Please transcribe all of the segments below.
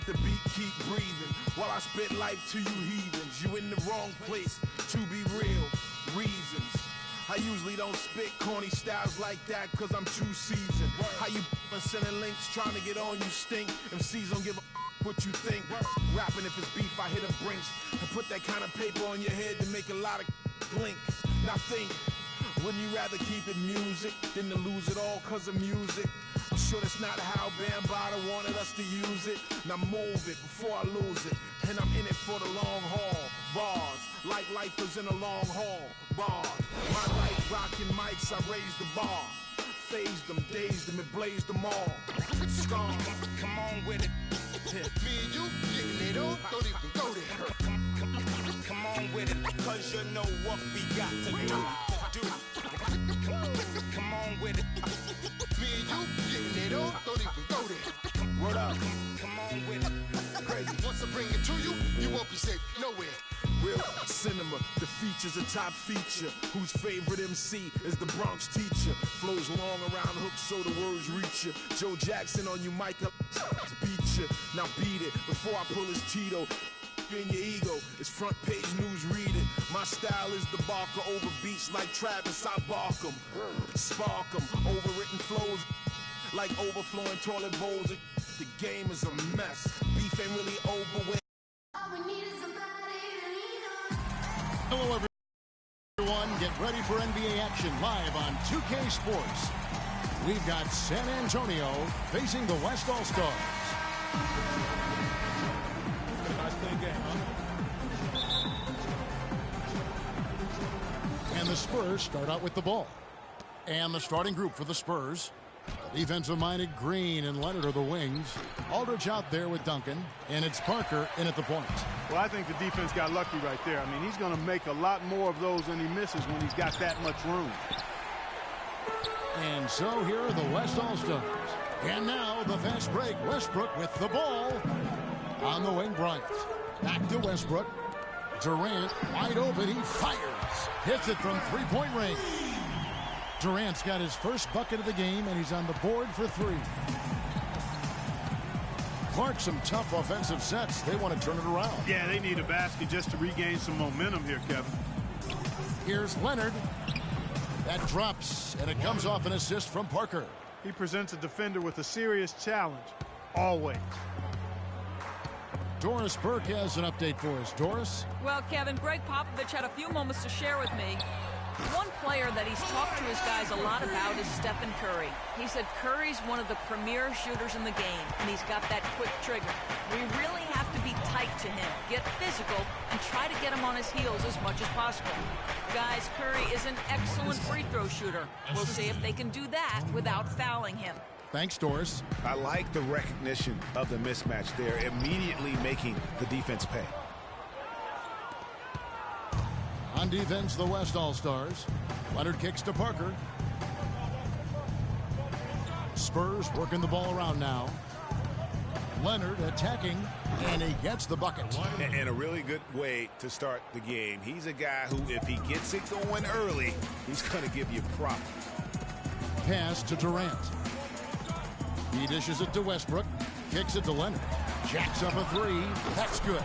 let the beat keep breathing while I spit life to you heathens. You in the wrong place, to be real, reasons. I usually don't spit corny styles like that cause I'm too seasoned. How you sending links trying to get on you stink. MCs don't give a what you think. Rapping if it's beef I hit a brinks and put that kind of paper on your head to make a lot of blink. Now think, wouldn't you rather keep it music than to lose it all cause of music? I'm sure that's not how Bambaataa wanted us to use it. Now move it before I lose it. And I'm in it for the long haul. Bars, like lifers in a long haul. Bars, my life rocking mics, I raised the bar. Phased them, dazed them, and blazed them all. Scar, come on with it. Me and you getting it on, don't even go there. Come on with it, cause you know what we got to do. Come on with it. Me and you getting it on, don't even go there. Word up, come on with it. Crazy. Once I bring it to you, you won't be safe nowhere. Real cinema, the feature's a top feature. Whose favorite MC is the Bronx teacher? Flows long around hooks so the words reach you. Joe Jackson on you, Micah, beat you. Now beat it before I pull his Tito. In your ego, it's front page news, read it. My style is the barker over beats like Travis, I bark 'em. Spark 'em, overwritten flows like overflowing toilet bowls. The game is a mess, beef ain't really over with. Hello everyone, get ready for NBA action live on 2K Sports. We've got San Antonio facing the West All-Stars. Nice clean game, huh? And the Spurs start out with the ball. And the starting group for the Spurs. The defensive-minded Green and Leonard are the wings. Aldridge out there with Duncan. And it's Parker in at the point. Well, I think the defense got lucky right there. I mean, he's going to make a lot more of those than he misses when he's got that much room. And so here are the West All-Stars. And now the fast break. Westbrook with the ball. On the wing, Bryant. Back to Westbrook. Durant wide open. He fires. Hits it from three-point range. Durant's got his first bucket of the game, and he's on the board for three. Clark, some tough offensive sets. They want to turn it around. Yeah, they need a basket just to regain some momentum here, Kevin. Here's Leonard. That drops, and it comes off an assist from Parker. He presents a defender with a serious challenge, always. Doris Burke has an update for us. Doris? Well, Kevin, Greg Popovich had a few moments to share with me. One player that he's talked to his guys a lot about is Stephen Curry. He said Curry's one of the premier shooters in the game, and he's got that quick trigger. We really have to be tight to him, get physical, and try to get him on his heels as much as possible. Guys, Curry is an excellent free throw shooter. We'll see if they can do that without fouling him. Thanks, Doris. I like the recognition of the mismatch there, immediately making the defense pay. On defense, the West All-Stars. Leonard kicks to Parker. Spurs working the ball around now. Leonard attacking, and he gets the bucket. And a really good way to start the game. He's a guy who, if he gets it going early, he's going to give you problems. Pass to Durant. He dishes it to Westbrook. Kicks it to Leonard. Jacks up a three. That's good.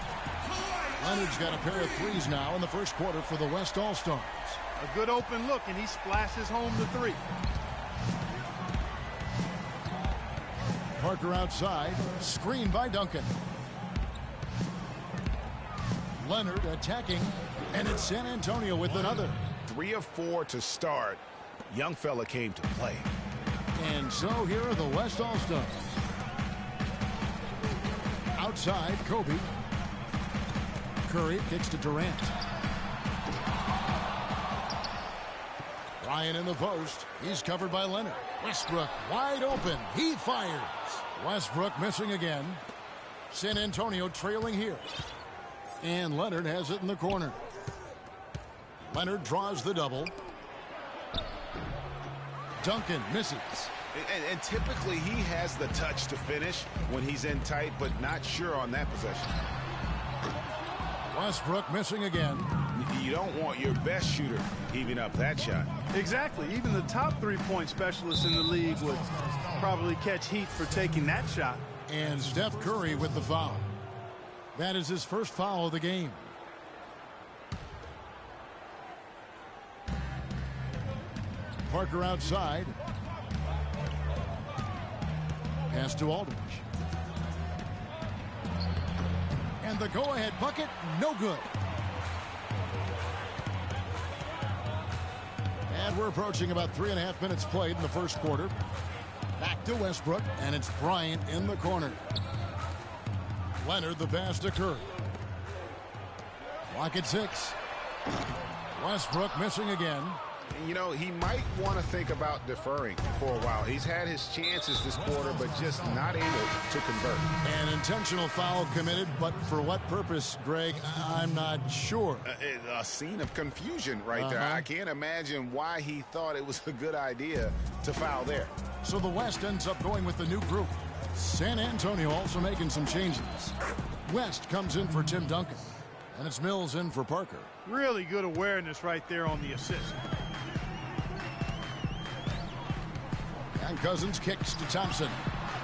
Leonard's got a pair of threes now in the first quarter for the West All-Stars. A good open look, and he splashes home the three. Parker outside. Screen by Duncan. Leonard attacking. And it's San Antonio with another. 3 of 4 to start. Young fella came to play. And so here are the West All-Stars. Outside, Kobe. Curry kicks to Durant. Ryan in the post. He's covered by Leonard. Westbrook wide open. He fires. Westbrook missing again. San Antonio trailing here. And Leonard has it in the corner. Leonard draws the double. Duncan misses. And typically he has the touch to finish when he's in tight, but not sure on that possession. Westbrook missing again. You don't want your best shooter heaving up that shot. Exactly. Even the top three-point specialists in the league would probably catch heat for taking that shot. And Steph Curry with the foul. That is his first foul of the game. Parker outside. Pass to Aldridge. And the go-ahead bucket, no good. And we're approaching about 3.5 minutes played in the first quarter. Back to Westbrook, and it's Bryant in the corner. Leonard the pass to Curry. Clock at 6. Westbrook missing again. You know, he might want to think about deferring for a while. He's had his chances this quarter, but just not able to convert. An intentional foul committed, but for what purpose, Greg? I'm not sure. A scene of confusion right there. I can't imagine why he thought it was a good idea to foul there. So the West ends up going with the new group. San Antonio also making some changes. West comes in for Tim Duncan, and it's Mills in for Parker. Really good awareness right there on the assist. And Cousins kicks to Thompson.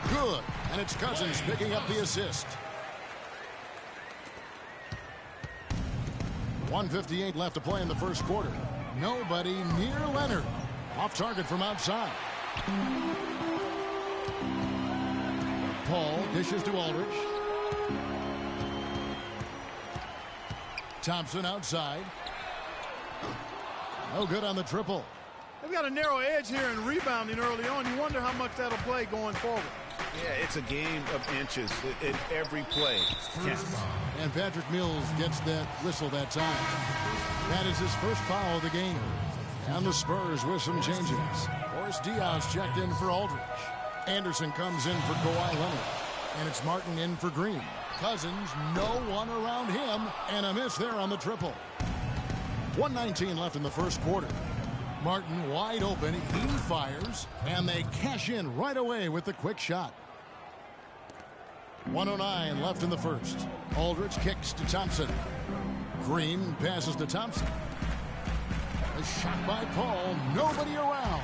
Good. And it's Cousins picking up the assist. 1:58 left to play in the first quarter. Nobody near Leonard. Off target from outside. Paul dishes to Aldridge. Thompson outside. No good on the triple. They've got a narrow edge here in rebounding early on. You wonder how much that'll play going forward. Yeah, it's a game of inches in every play. Yes. And Patrick Mills gets that whistle that time. That is his first foul of the game. And the Spurs with some changes. Boris Diaz checked in for Aldridge. Anderson comes in for Kawhi Leonard. And it's Martin in for Green. Cousins, no one around him. And a miss there on the triple. 1:19 left in the first quarter. Martin wide open. He fires. And they cash in right away with the quick shot. 1:09 left in the first. Aldridge kicks to Thompson. Green passes to Thompson. A shot by Paul. Nobody around.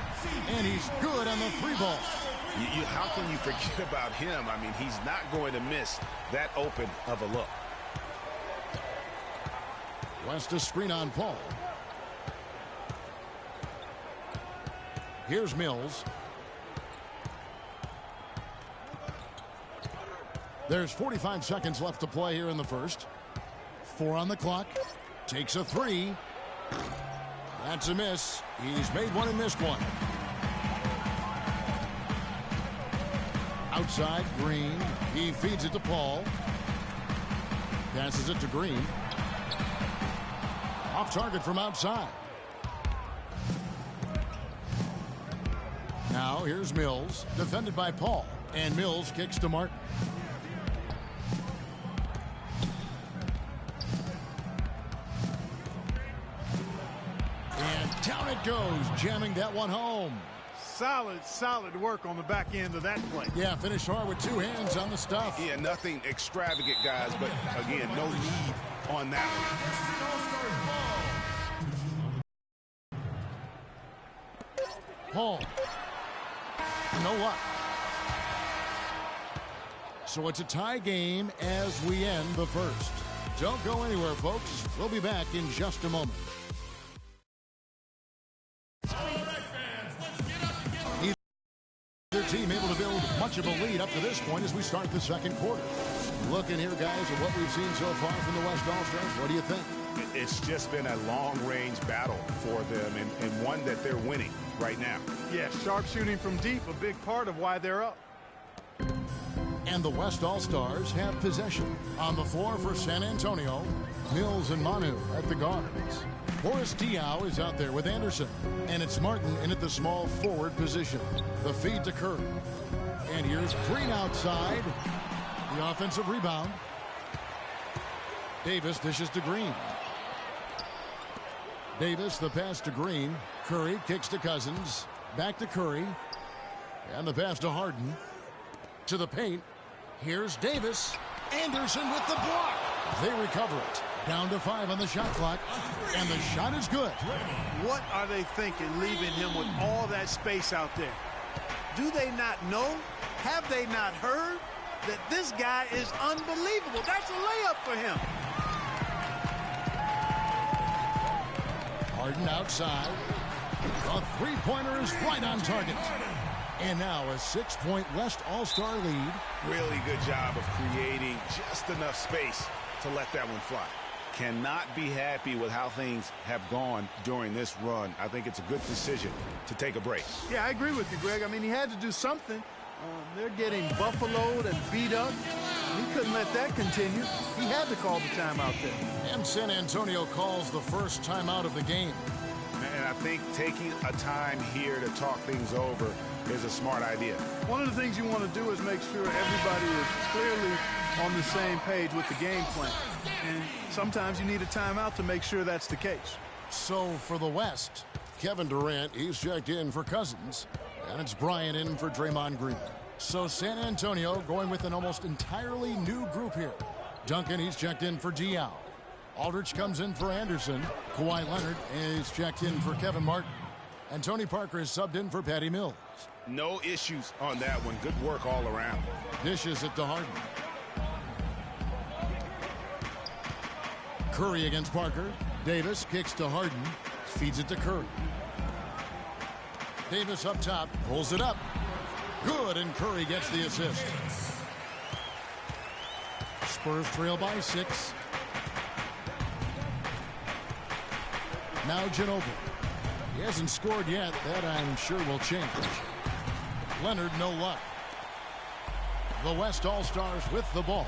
And he's good on the three ball. How can you forget about him? I mean, he's not going to miss that open of a look. West a screen on Paul. Here's Mills. There's 45 seconds left to play here in the first. 4 on the clock. Takes a 3. That's a miss. He's made one and missed one. Outside, Green. He feeds it to Paul. Passes it to Green. Off target from outside. Now here's Mills, defended by Paul. And Mills kicks to Martin. And down it goes, jamming that one home. Solid work on the back end of that play. Yeah, finish hard with 2 hands on the stuff. Yeah, nothing extravagant, guys, but again, no need on that one. Paul. No luck. So it's a tie game as we end the first. Don't go anywhere, folks. We'll be back in just a moment. Neither team able to build much of a lead up to this point as we start the second quarter. Looking here, guys, at what we've seen so far from the West All-Stars. What do you think? It's just been a long-range battle for them and one that they're winning right now. Yeah, sharp shooting from deep, a big part of why they're up. And the West All-Stars have possession. On the floor for San Antonio, Mills and Manu at the guards. Boris Diaw is out there with Anderson. And it's Martin in at the small forward position. The feed to Curry. And here's Green outside. The offensive rebound. Davis dishes to Green. Davis, the pass to Green. Curry kicks to Cousins. Back to Curry. And the pass to Harden. To the paint. Here's Davis. Anderson with the block. They recover it. Down to 5 on the shot clock. And the shot is good. What are they thinking, leaving him with all that space out there? Do they not know? Have they not heard? that this guy is unbelievable. That's a layup for him. Harden outside. A three-pointer is right on target. And now a 6-point West All-Star lead. Really good job of creating just enough space to let that one fly. Cannot be happy with how things have gone during this run. I think it's a good decision to take a break. Yeah, I agree with you, Greg. I mean, he had to do something. They're getting buffaloed and beat up. He couldn't let that continue. He had to call the timeout there. And San Antonio calls the first timeout of the game. And I think taking a time here to talk things over is a smart idea. One of the things you want to do is make sure everybody is clearly on the same page with the game plan. And sometimes you need a timeout to make sure that's the case. So for the West, Kevin Durant, he's checked in for Cousins. And it's Bryant in for Draymond Green. So San Antonio going with an almost entirely new group here. Duncan, he's checked in for Diaw. Aldridge comes in for Anderson. Kawhi Leonard is checked in for Kevin Martin. And Tony Parker is subbed in for Patty Mills. No issues on that one. Good work all around. Dishes it to Harden. Curry against Parker. Davis kicks to Harden. Feeds it to Curry. Davis up top. Pulls it up. Good, and Curry gets the assist. Spurs trail by 6. Now Ginobili. He hasn't scored yet. That I'm sure will change. Leonard, no luck. The West All-Stars with the ball.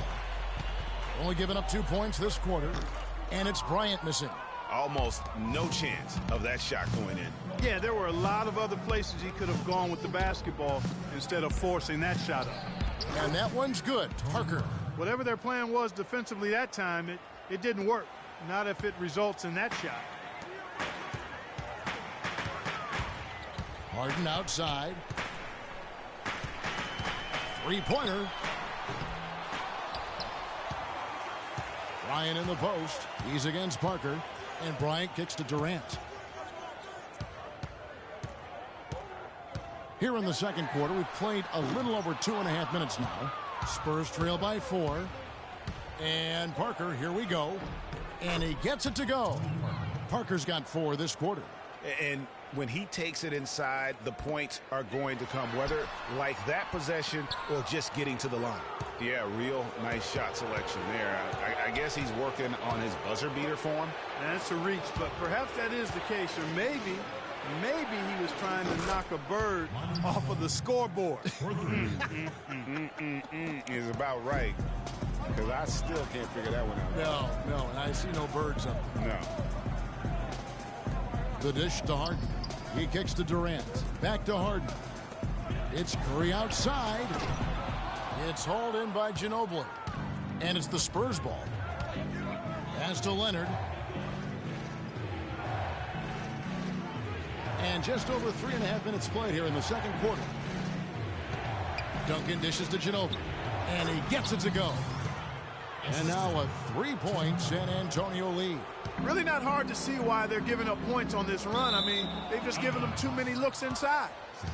Only giving up 2 points this quarter. And it's Bryant missing. Almost no chance of that shot going in. Yeah, there were a lot of other places he could have gone with the basketball instead of forcing that shot up. And that one's good. Parker. Whatever their plan was defensively that time, it didn't work. Not if it results in that shot. Harden outside. Three-pointer. Bryant in the post. He's against Parker. And Bryant kicks to Durant. Here in the second quarter, we've played a little over 2.5 minutes now. Spurs trail by 4. And Parker, here we go. And he gets it to go. Parker's got 4 this quarter. And when he takes it inside, the points are going to come, whether like that possession or just getting to the line. Yeah, real nice shot selection there. I guess he's working on his buzzer beater form. That's a reach, but perhaps that is the case, or maybe he was trying to knock a bird off of the scoreboard. Is about right, because I still can't figure that one out. No, and I see no birds up there. No. The dish to Harden. He kicks to Durant. Back to Harden. It's Curry outside. It's hauled in by Ginobili. And it's the Spurs ball. Pass to Leonard. And just over 3.5 minutes played here in the second quarter. Duncan dishes to Ginobili. And he gets it to go. And now a 3-point San Antonio lead. Really not hard to see why they're giving up points on this run. I mean, they've just given them too many looks inside.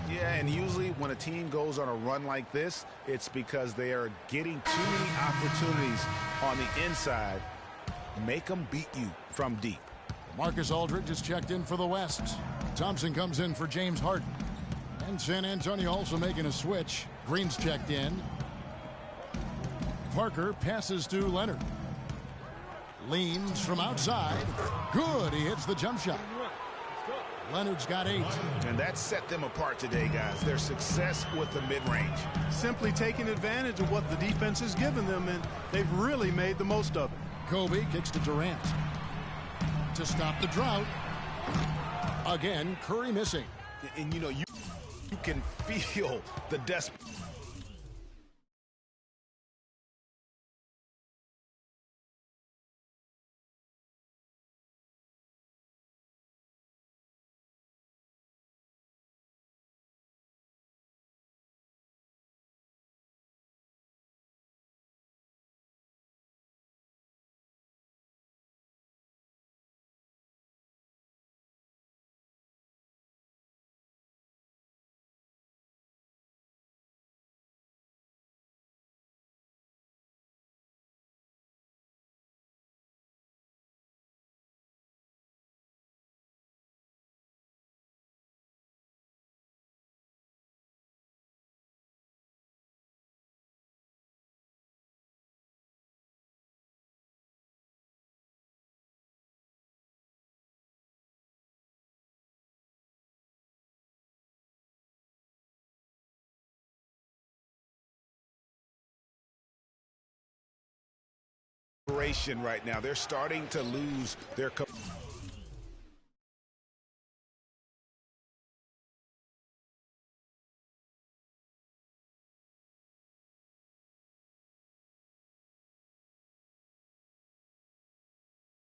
Yeah, and usually when a team goes on a run like this, it's because they are getting too many opportunities on the inside. Make them beat you from deep. Marcus Aldridge is checked in for the West. Thompson comes in for James Harden. And San Antonio also making a switch. Green's checked in. Parker passes to Leonard. Leans from outside. Good. He hits the jump shot. Leonard's got 8. And that set them apart today, guys. Their success with the mid-range. Simply taking advantage of what the defense has given them, and they've really made the most of it. Kobe kicks to Durant. To stop the drought. Again, Curry missing. And, you know, you can feel the desperation. desperation right now. They're starting to lose their...